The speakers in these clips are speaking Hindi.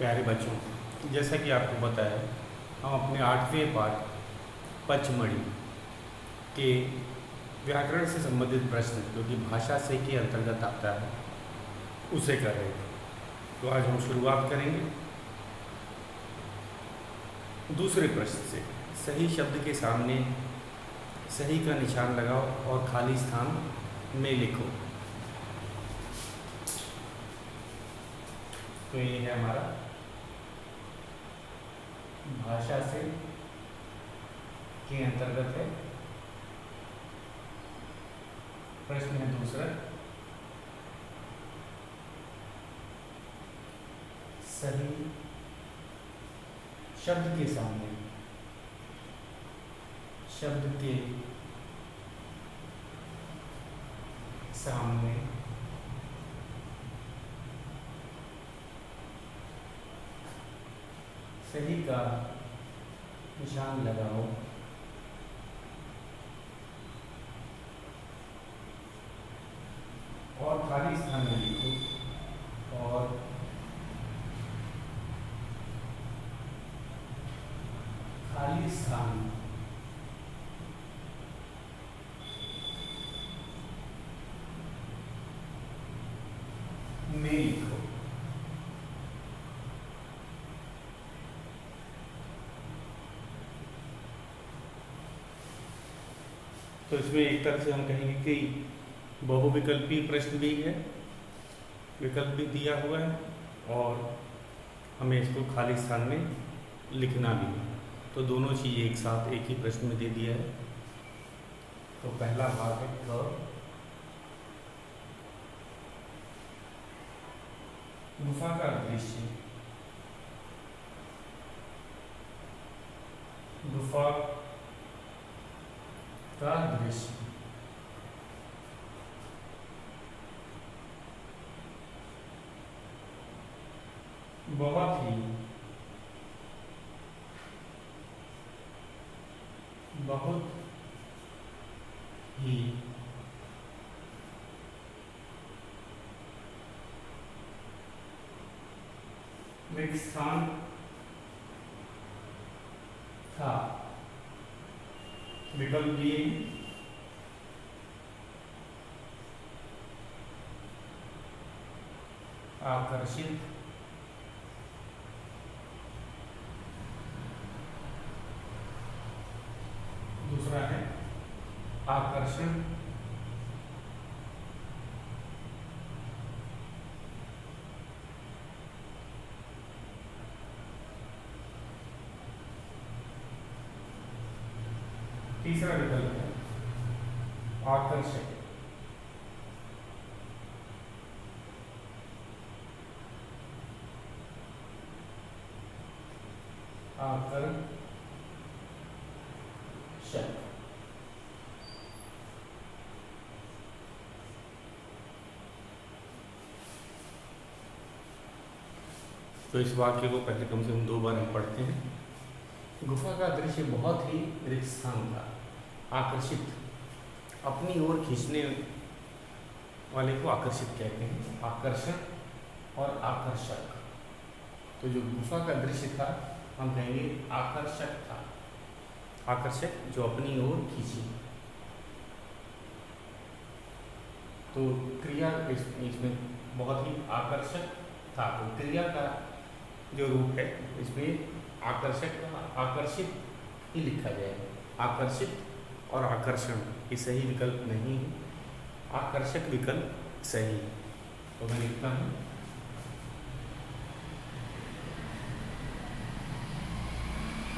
प्यारे बच्चों, जैसा कि आपको पता है, हम अपने 8वें पाठ पचमढ़ी के व्याकरण से संबंधित प्रश्न जो कि भाषा से के अंतर्गत आता है उसे कर रहे थे। तो आज हम शुरुआत करेंगे दूसरे प्रश्न से। सही शब्द के सामने सही का निशान लगाओ और खाली स्थान में लिखो। तो ये है हमारा भाषा से के अंतर्गत है। प्रश्न है दूसरा, सही शब्द के सामने सही का निशान लगाओ और खाली स्थान में लिखो। और खाली स्थान में लिखो। तो इसमें एक तरह से हम कहेंगे कि बहुविकल्पी प्रश्न भी है, विकल्प भी दिया हुआ है और हमें इसको खाली स्थान में लिखना भी है। तो दोनों चीज़ एक साथ एक ही प्रश्न में दे दिया है। तो पहला भाग है क, गुफा का दृश्य। गुफा का दृश्य बहुत ही विकसान था। विकल्प दिए आकर्षित, दूसरा है आकर्षण, तीसरा विकल्प है आकर्षक। तो इस वाक्य को पहले कम से कम 2 बार हम पढ़ते हैं। गुफा का दृश्य बहुत ही रिक्तस्थान था। आकर्षित, अपनी ओर खींचने वाले को आकर्षित कहते हैं। आकर्षण और आकर्षक। तो जो गुफा का दृश्य था हम कहेंगे आकर्षक था। आकर्षक जो अपनी ओर खींचे। तो क्रिया इसमें बहुत ही आकर्षक था। तो क्रिया का जो रूप है इसमें आकर्षक आकर्षित ही लिखा जाएगा। आकर्षित और आकर्षण ये सही विकल्प नहीं है, आकर्षक विकल्प सही है। तो मैं लिखता हूँ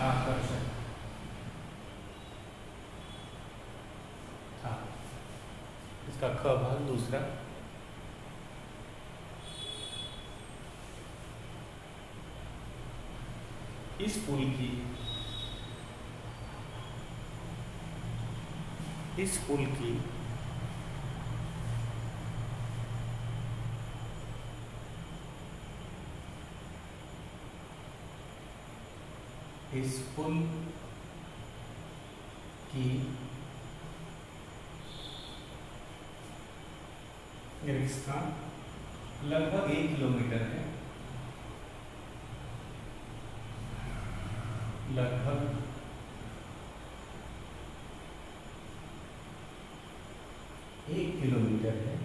आकर्षक था। इसका ख भाग दूसरा, इस पुल की इस पुल की स्थान लगभग 1 किलोमीटर है। लगभग 1 किलोमीटर है।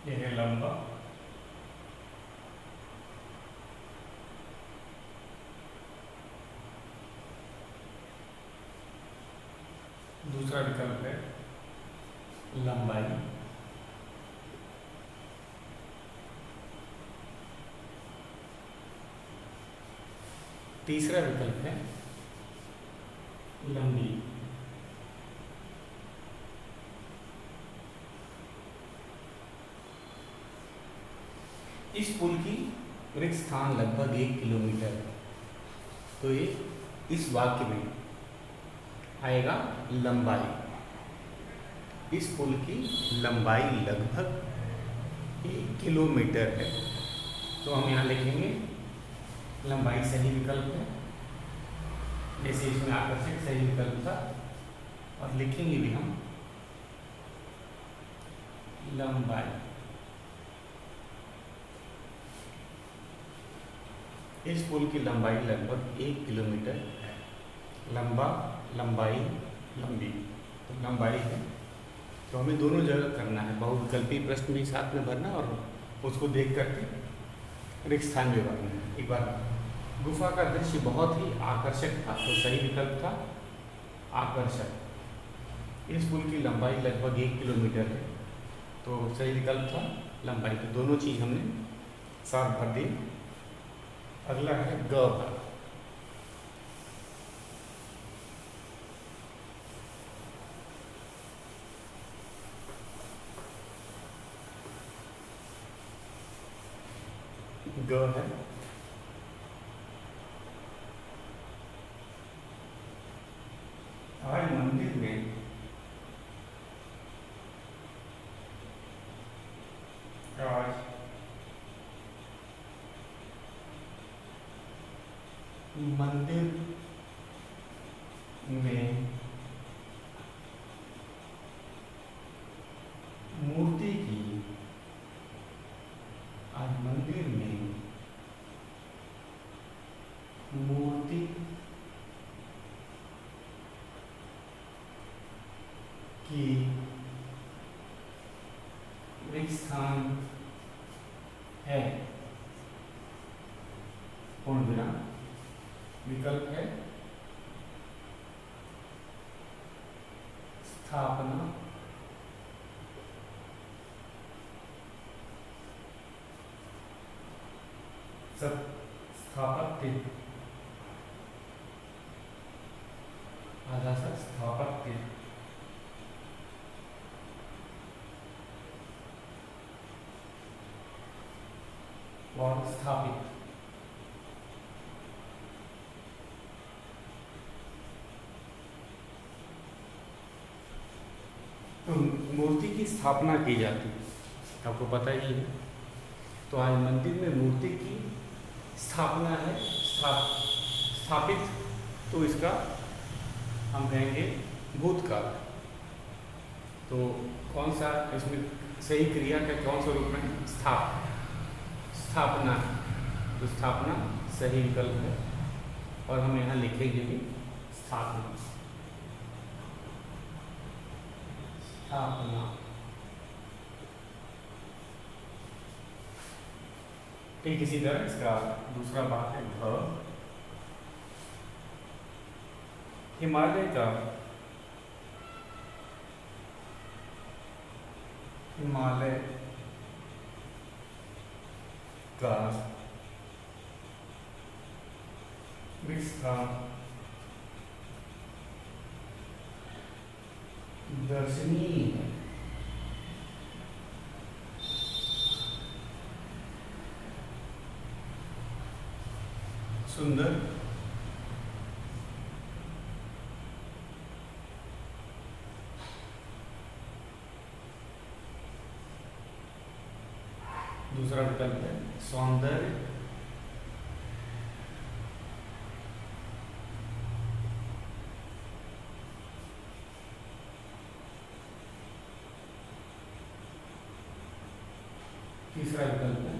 यह है लंबा। दूसरा विकल्प है लंबाई। तीसरा विकल्प है लंबी। इस पुल की रिक्त स्थान लगभग 1 किलोमीटर है। तो ये इस वाक्य में आएगा लंबाई। इस पुल की लंबाई लगभग 1 किलोमीटर है। तो हम यहाँ लिखेंगे लंबाई सही विकल्प है, जैसे इसमें आकर्षक सही विकल्प था। और लिखेंगे भी हम लंबाई। इस पुल की लंबाई लगभग 1 किलोमीटर है। लंबा, लंबाई, लंबी, तो लंबाई है। तो हमें दोनों जगह करना है, बहुविकल्पी प्रश्न भी साथ में भरना और उसको देख करके रिक्त स्थान भी भरना है। एक बार गुफा का दृश्य बहुत ही आकर्षक था, तो सही विकल्प था आकर्षक। इस पुल की लंबाई लगभग 1 किलोमीटर है, तो सही विकल्प था लंबाई। तो दोनों चीज़ हमने साथ भर दी। अगला है ग पर। ग है आज मंदिर में मंदिर में मूर्ति की आज मंदिर में मूर्ति की रिक्त स्थान है पूर्ण विराम। विकल्प है स्थापना, स्थापत्य, आधा सा स्थापत्य, और स्थापित। तो मूर्ति की स्थापना की जाती है, आपको पता ही है। तो आज मंदिर में मूर्ति की स्थापना है, स्थापित। तो इसका हम कहेंगे भूतकाल। तो कौन सा इसमें सही क्रिया का कौन सा रूप में स्थापना। तो स्थापना सही विकल्प है और हम यहाँ लिखेंगे भी स्थापना। ठीक इसी तरह इसका दूसरा भाग है घ। हिमालय का रिक्त स्थान दर्शनीय है। सुंदर, दूसरा विकल्प है सौंदर्य, तीसरा विकल्प है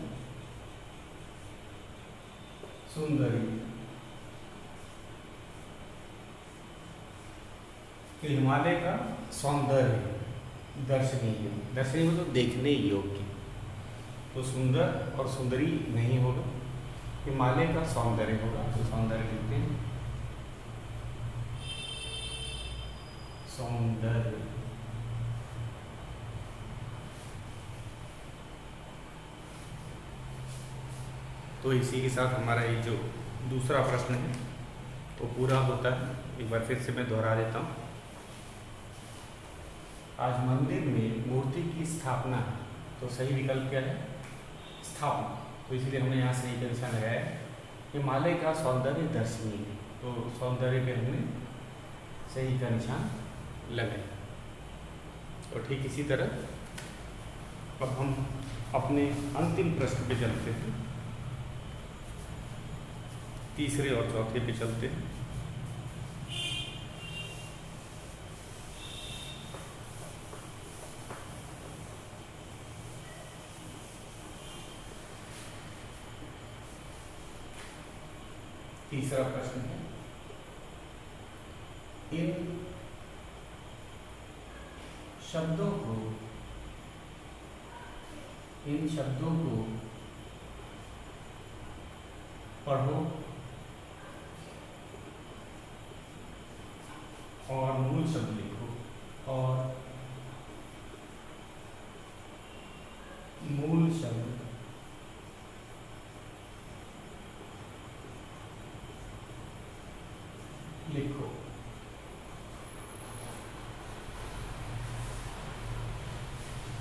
सुंदरी। तो हिमालय का सौंदर्य दर्शनीय, दर्शनीय मतलब देखने योग्य, तो सुंदर और सुंदरी नहीं होगा, हिमालय का सौंदर्य होगा। तो सौंदर्य लिखते हैं, सौंदर्य। तो इसी के साथ हमारा ये जो दूसरा प्रश्न है वो पूरा होता है। एक बार फिर से मैं दोहरा देता हूँ। आज मंदिर में मूर्ति की स्थापना है, तो सही विकल्प क्या है? स्थापना। तो इसलिए हमने यहाँ सही का निशान लगाया है। हिमालय का सौंदर्य दर्शनीय, तो सौंदर्य पे हमने सही का निशान लगाया। और ठीक इसी तरह अब हम अपने अंतिम प्रश्न पे चलते हैं, तीसरे और चौथे पे चलते हैं। तीसरा प्रश्न है, इन शब्दों को पढ़ो और मूल शब्द लिखो, और मूल शब्द लिखो।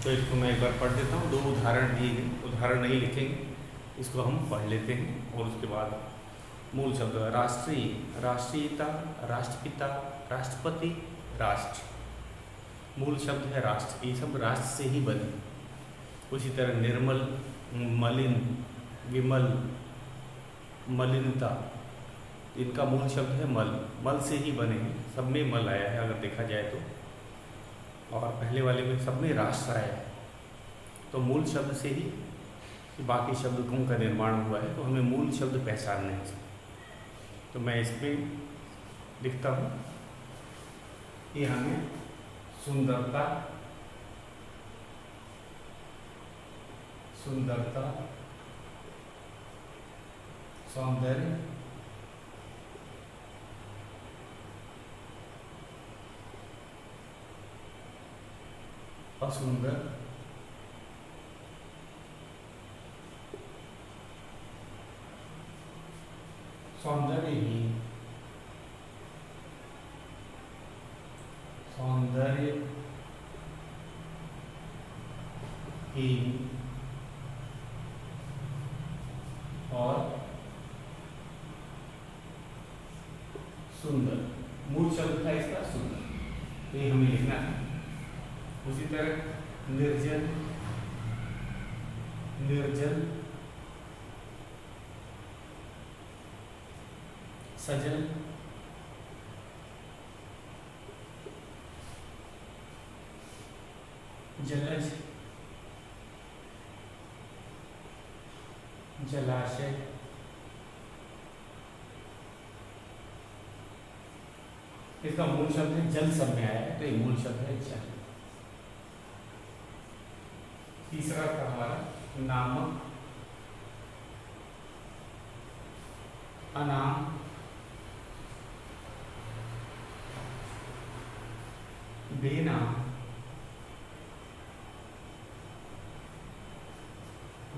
तो इसको मैं एक बार पढ़ देता हूँ। 2 उदाहरण दिए गए, उदाहरण नहीं लिखेंगे, इसको हम पढ़ लेते हैं और उसके बाद मूल शब्द राष्ट्रीय, राष्ट्रीयता, राष्ट्रपिता, राष्ट्रपति, राष्ट्र। मूल शब्द है राष्ट्र, ये सब राष्ट्र से ही बने। उसी तरह निर्मल, मलिन, विमल, मलिनता, इनका मूल शब्द है मल, मल से ही बने हैं, सब में मल आया है अगर देखा जाए तो। और पहले वाले में सब में राष्ट्र आया है, तो मूल शब्द से ही बाकी शब्दों का निर्माण हुआ है। तो हमें मूल शब्द पहचानने हैं। तो मैं इसमें लिखता हूँ कि हमें सुंदरता, सुंदरता, सौंदर्य, असुंदर, सौंदर्यहीन, सौंदर्यहीन, और सुंदर। मूल शब्द था इसका सुंदर, तो ये हमें लिखना है। उसी तरह निर्जल, निर्जल, सजल, जलज, जलाशय, इसका मूल शब्द है जल, सब में आया है, तो ये मूल शब्द है जल। तीसरा था हमारा नामक, अनाम, बेनाम,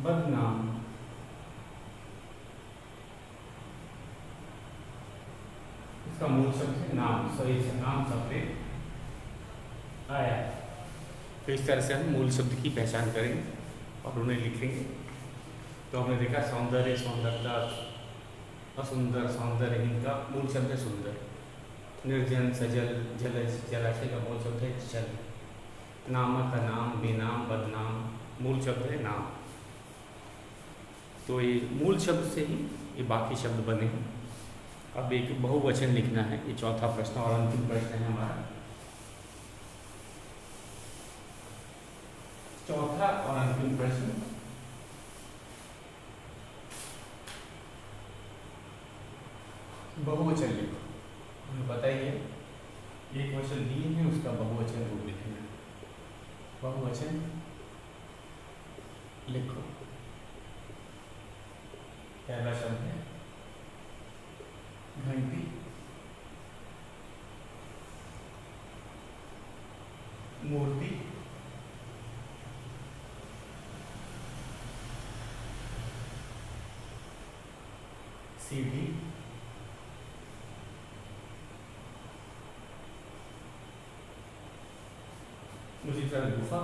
बदनाम, इसका मूल शब्द है नाम, सही से नाम शब्द आया। तो इस तरह से हम मूल शब्द की पहचान करेंगे और उन्हें लिखेंगे। तो हमने देखा सौंदर्य, सौंदर्यता, असुंदर, सौंदर्यहीन का मूल शब्द है सुंदर। निर्जन, सजल, जलज, जलाशय का मूल शब्द है जल। नामक, नाम, बेनाम, बदनाम, मूल शब्द है नाम। तो ये मूल शब्द से ही ये बाकी शब्द बने हैं। अब एक बहुवचन लिखना है, ये चौथा प्रश्न और अंतिम प्रश्न है हमारा। चौथा और अंतिम प्रश्न, बहुवचन लिखो। हमें पता ही है एक वचन दिए हैं, उसका बहुवचन रूप लिखना है। बहुवचन लिखो। पहला शब्द है घंटी, मूर्ति, सीढ़ी, उसी तरह गुफा,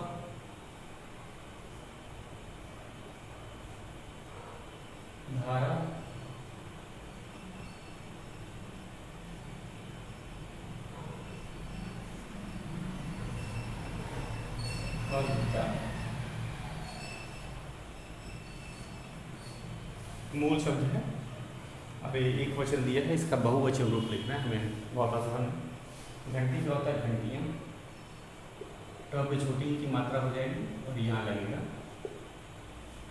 धारा, और घटा। मूल शब्द है। अब एक वचन दिया है, इसका बहुवचन रूप लिखना है हमें, बहुत आसान है। घंटी क्या होता है? घंटियाँ। टब में छोटी की मात्रा हो जाएगी और यहाँ लगेगा।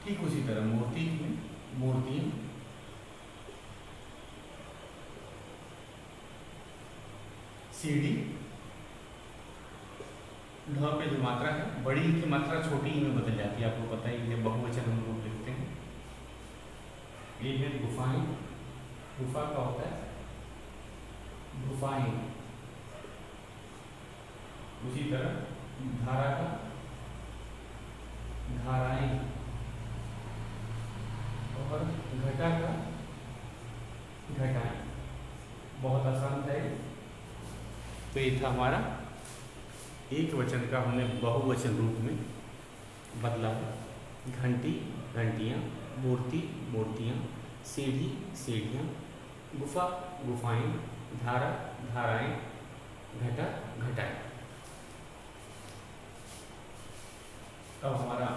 ठीक उसी तरह मूर्ति में मूर्तियाँ, सीढ़ी, ढ पे जो मात्रा है, बड़ी की मात्रा छोटी में बदल जाती है, आपको पता ही है, बहुवचन हम लोग लिखते हैं। ये है गुफाएं। गुफा का होता है गुफाएं। उसी तरह धारा का धाराएं, और घटा का घटाएं। बहुत आसान था ये। तो ये था हमारा एक वचन का हमने बहुवचन रूप में बदला है। घंटी, घंटियाँ, मूर्ति, मूर्तियाँ, सीढ़ी, सीढ़ियाँ, गुफा, गुफाएं, धारा, धाराएं, घटा, घटाएं। अब हमारा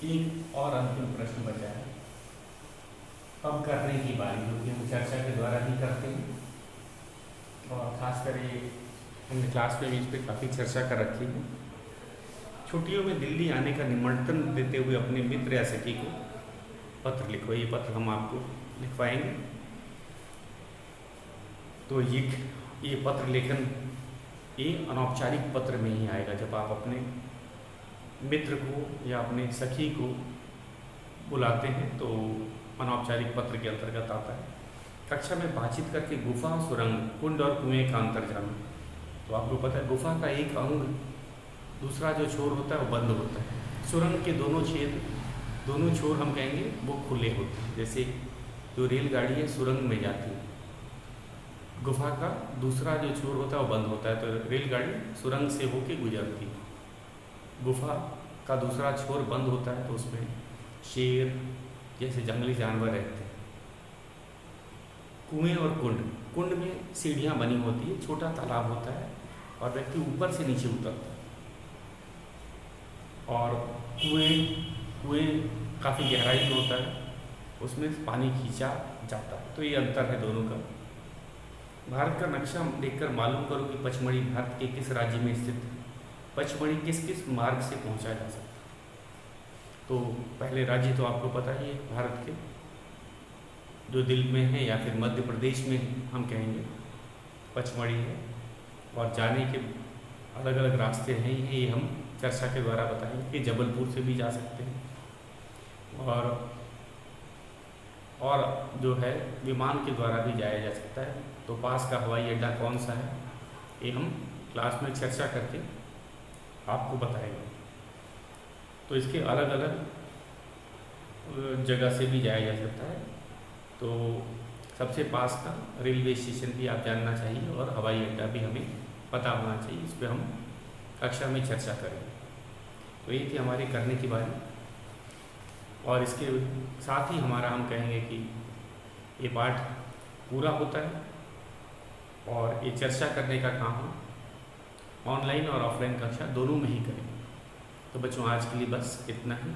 एक और अंतिम प्रश्न बचा है। अब करने की बारी, जो कि हम चर्चा के द्वारा ही करते हैं, और खासकर ये हमने क्लास में भी इस पर काफ़ी चर्चा कर रखी है। छुट्टियों में दिल्ली आने का निमंत्रण देते हुए अपने मित्र या सखी को पत्र लिखो। ये पत्र हम आपको लिखवाएंगे। तो ये पत्र लेखन ये अनौपचारिक पत्र में ही आएगा, जब आप अपने मित्र को या अपने सखी को बुलाते हैं तो अनौपचारिक पत्र के अंतर्गत आता है। कक्षा में बातचीत करके गुफा, सुरंग, कुंड और कुएं का अंतर जानो। तो आपको पता है गुफा का एक अंग, दूसरा जो छोर होता है वो बंद होता है। सुरंग के दोनों छेद, दोनों छोर हम कहेंगे वो खुले होते हैं। जैसे जो रेलगाड़ी है सुरंग में जाती है, गुफा का दूसरा जो छोर होता है वो बंद होता है, तो रेलगाड़ी सुरंग से होके गुजरती है। गुफा का दूसरा छोर बंद होता है, तो उसमें शेर जैसे जंगली जानवर रहते हैं। कुएं और कुंड, कुंड में सीढ़ियाँ बनी होती है, छोटा तालाब होता है और व्यक्ति ऊपर से नीचे उतरता है। और कुएं काफ़ी गहराई में होता है, उसमें पानी खींचा जाता है। तो ये अंतर है दोनों का। भारत का नक्शा देखकर मालूम करो कि पचमढ़ी भारत के किस राज्य में स्थित है। पचमढ़ी किस किस मार्ग से पहुंचा जा सकता है। तो पहले राज्य तो आपको पता ही है भारत के, जो दिल्ली में है या फिर मध्य प्रदेश में हम कहेंगे पचमढ़ी है, और जाने के अलग अलग रास्ते हैं ही, ये हम चर्चा के द्वारा बताएंगे कि जबलपुर से भी जा सकते हैं, और जो है विमान के द्वारा भी जाया जा सकता है। तो पास का हवाई अड्डा कौन सा है, ये हम क्लास में चर्चा करके आपको बताएंगे। तो इसके अलग अलग जगह से भी जाया जा सकता है। तो सबसे पास का रेलवे स्टेशन भी आप जानना चाहिए, और हवाई अड्डा भी हमें पता होना चाहिए। इस पर हम कक्षा में चर्चा करेंगे। तो ये थी हमारी करने की बारी, और इसके साथ ही हमारा हम कहेंगे कि ये पाठ पूरा होता है, और ये चर्चा करने का काम हम ऑनलाइन और ऑफलाइन कक्षा दोनों में ही करेंगे। तो बच्चों आज के लिए बस इतना ही।